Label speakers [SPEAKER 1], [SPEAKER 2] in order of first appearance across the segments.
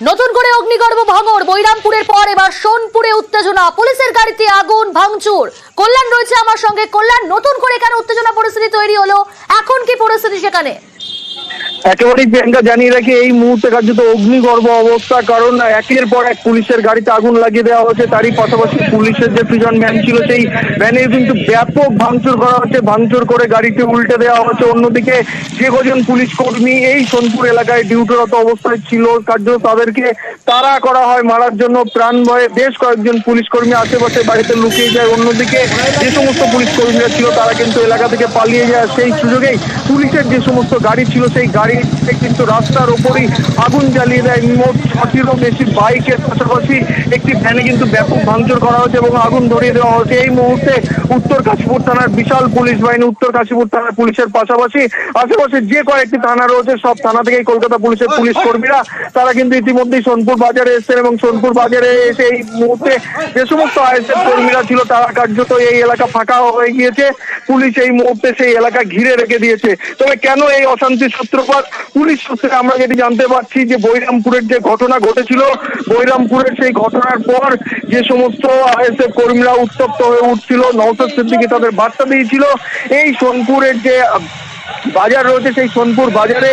[SPEAKER 1] নতুন করে অগ্নিগর্ভ ভাঙড় বৈরামপুরের পর এবার সোনপুরে উত্তেজনা, পুলিশের গাড়িতে আগুন ভাঙচুর। কল্যাণ রয়েছে আমার সঙ্গে। কল্যাণ, নতুন করে কেন উত্তেজনা পরিস্থিতি তৈরি হলো, এখন কি পরিস্থিতি সেখানে?
[SPEAKER 2] একেবারেই প্রিয়াঙ্কা, জানিয়ে রাখি এই মুহূর্তে কার্যত অগ্নিগর্ভ অবস্থা, কারণ একের পর এক পুলিশের গাড়িতে আগুন লাগিয়ে দেওয়া হচ্ছে। তারই পাশাপাশি পুলিশের যে প্রিজন ভ্যান ছিল সেই ভ্যানের কিন্তু ব্যাপক ভাঙচুর করা হচ্ছে, ভাঙচুর করে গাড়িতে উল্টে দেওয়া হচ্ছে। অন্যদিকে যে কজন পুলিশ কর্মী এই সোনপুর এলাকায় ডিউটিরত অবস্থায় ছিল, কার্যত তাদেরকে তাড়া করা হয় মারার জন্য। প্রাণ ভয়ে বেশ কয়েকজন পুলিশ কর্মী আশেপাশে বাড়িতে লুকিয়ে যায়। অন্যদিকে যে সমস্ত পুলিশ কর্মীরা ছিল তারা কিন্তু এলাকা থেকে পালিয়ে যায়। সেই সুযোগেই পুলিশের যে সমস্ত গাড়ি ছিল সেই গাড়িতে কিন্তু রাস্তার উপরই আগুন জ্বালিয়ে দেয়। মোট ৬০-টিরও বেশি বাইকের পাশাপাশি একটি ভ্যানে কিন্তু ব্যাপক ভাঙচুর করা হচ্ছে এবং আগুন ধরিয়ে দেওয়া হচ্ছে। এই মুহূর্তে উত্তর কাশীপুর থানার বিশাল পুলিশ বাহিনী, উত্তর কাশীপুর থানার পুলিশের পাশাপাশি আশেপাশে যে কয়েকটি থানা রয়েছে সব থানা থেকেই কলকাতা পুলিশের পুলিশ কর্মীরা তারা কিন্তু ইতিমধ্যেই সোনপুর বাজারে এসেছেন এবং সোনপুর বাজারে এসে এই মুহূর্তে যে সমস্ত আইএসএফ কর্মীরা ছিল তারা কার্যত এই এলাকা ফাঁকা হয়ে গিয়েছে। পুলিশ এই মুহূর্তে সেই এলাকা ঘিরে রেখে দিয়েছে। তবে কেন এই অশান্তির সূত্রপাত, পুলিশ সূত্রে আমরা যেটি জানতে পারছি যে বৈরামপুরের যে ঘটনা ঘটেছিল, বৈরামপুরের সেই ঘটনার পর যে সমস্ত আইএসএফ কর্মীরা উত্তপ্ত হয়ে উঠছিল, নওশাদ সিদ্দিকী তাদের বার্তা দিয়েছিল এই সোনপুরের যে বাজার রয়েছে সেই সোনপুর বাজারে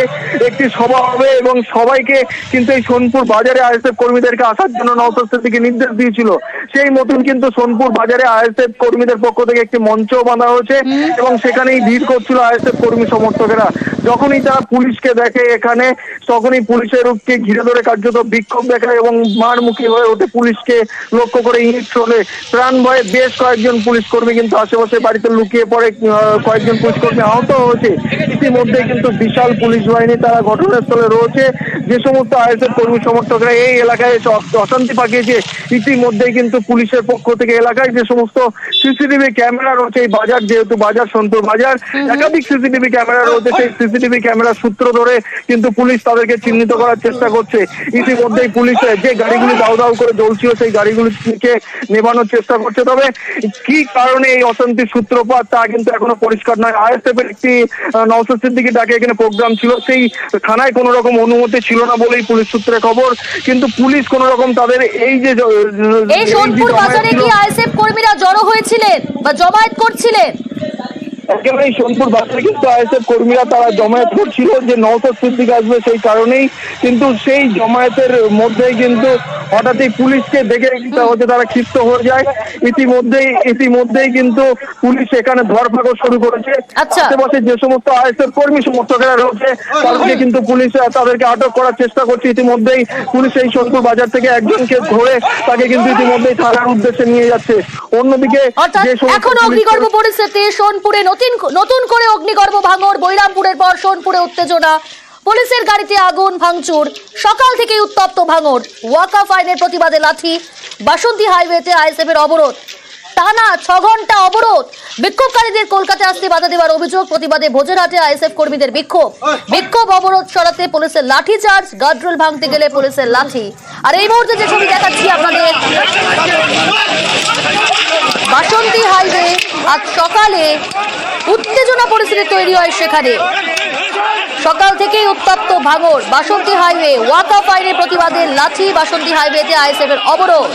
[SPEAKER 2] একটি সভা হবে এবং সবাইকে কিন্তু এই সোনপুর বাজারে আইএসএফ কর্মীদেরকে আসার জন্য নওশাদ সিদ্দিকী নির্দেশ দিয়েছিল। সেই মতন কিন্তু সোনপুর বাজারে আইএসএফ কর্মীদের পক্ষ থেকে একটি মঞ্চ বাঁধা হয়েছে এবং সেখানেই ভিড় করছিল আইএসএফ কর্মী সমর্থকেরা। যখনই তারা পুলিশকে দেখে এখানে, তখনই পুলিশের রূপকে ঘিরে ধরে কার্যত বিক্ষোভ দেখায় এবং মারমুখী হয়ে ওঠে। পুলিশকে লক্ষ্য করে ইট ছোড়ে। প্রাণ ভয়ে বেশ কয়েকজন পুলিশ কর্মী কিন্তু আশেপাশে বাড়িতে লুকিয়ে পড়ে, কয়েকজন পুলিশ কর্মী আহত হয়েছে। ইতিমধ্যে কিন্তু বিশাল পুলিশ বাহিনী তারা ঘটনাস্থলে রয়েছে। যে সমস্ত আইএসএফ কর্মী সমর্থকরা এই এলাকায় অশান্তি পাকিয়েছে, ইতিমধ্যেই কিন্তু পুলিশের পক্ষ থেকে এলাকায় যে সমস্ত সিসিটিভি ক্যামেরা রয়েছে, এই বাজার যেহেতু বাজার সোনপুর বাজার, একাধিক সিসিটিভি ক্যামেরা রয়েছে, সেই সিসিটিভি ক্যামেরার সূত্র ধরে কিন্তু পুলিশ তাদেরকে চিহ্নিত করার চেষ্টা করছে। ইতিমধ্যেই পুলিশ যে গাড়িগুলি দাউ দাউ করে জ্বলছিল সেই গাড়িগুলিকে নেভানোর চেষ্টা করছে। তবে কি কারণে এই অশান্তির সূত্রপাত তা কিন্তু এখনো পরিষ্কার নয়। আইএসএফ এর একটি নওশাদ সিদ্দিকী ডাকে এখানে প্রোগ্রাম ছিল, সেই থানায় কোনো রকম অনুমতি ছিল না বলেই পুলিশ সূত্রে খবর। কিন্তু পুলিশ কোনো রকম তাদের এই যে
[SPEAKER 1] সোনপুর বাজারে কি আইএসএফ কর্মীরা জড়ো হয়েছিলেন বা জমায়েত করছিলেন?
[SPEAKER 2] একেবারেই সোনপুর বাজারে কিন্তু আইএসএফ কর্মীরা তারা জমায়েত করছিল যে নওশাদ সিদ্দিকী আসবে সেই কারণেই, কিন্তু সেই জমায়েতের মধ্যেই কিন্তু হঠাৎই পুলিশকে দেখে হচ্ছে তারা ক্ষিপ্ত হয়ে যায়। ইতিমধ্যেই কিন্তু পুলিশ এখানে ধরপাকড় শুরু করেছে। আশেপাশে যে সমস্ত আইএসএফ কর্মী সমর্থকেরা রয়েছে তাদেরকে কিন্তু পুলিশ তাদেরকে আটক করার চেষ্টা করছে। ইতিমধ্যেই পুলিশ এই সোনপুর বাজার থেকে একজনকে ধরে তাকে কিন্তু ইতিমধ্যেই থানার উদ্দেশ্যে নিয়ে যাচ্ছে। অন্যদিকে
[SPEAKER 1] এখন অগ্নিগর্ভ পরিস্থিতি সোনপুরে, নতুন করে অগ্নিগর্ভ ভাঙড় বৈরামপুরের পর সোনপুরে উত্তেজনা, পুলিশের গাড়িতে আগুন ভাঙচুর। সকাল থেকে উত্তপ্ত ভাঙড়, ওয়াকফ আইনের প্রতিবাদে লাঠি, বাসন্তী হাইওয়েতে আইএসএফ এর অবরোধ, টানা 6 ঘন্টা অবরোধ। বিক্ষোভকারীদের কলকাতায় আসতে বাধা দেওয়ার অভিযোগ, প্রতিবাদে ভোজেরহাটে আইএসএফ কর্মীদের বিক্ষোভ অবরোধ সরাতে পুলিশের লাঠি চার্জ, গার্ডরেল ভাঙতে গেলে পুলিশের লাঠি। আর এই মুহূর্তে যে ছবি দেখাচ্ছি আপনাদের, বাসন্তী হাইওয়ে আজ সকালে উত্তেজনা পরিস্থিতি তৈরি হয় সেখানে। সকাল থেকেই উত্তপ্ত ভাঙড়, বাসন্তী হাইওয়ে, ওয়াকফ আইনের প্রতিবাদে লাঠি, বাসন্তী হাইওয়েতে আইএসএফ এর অবরোধ।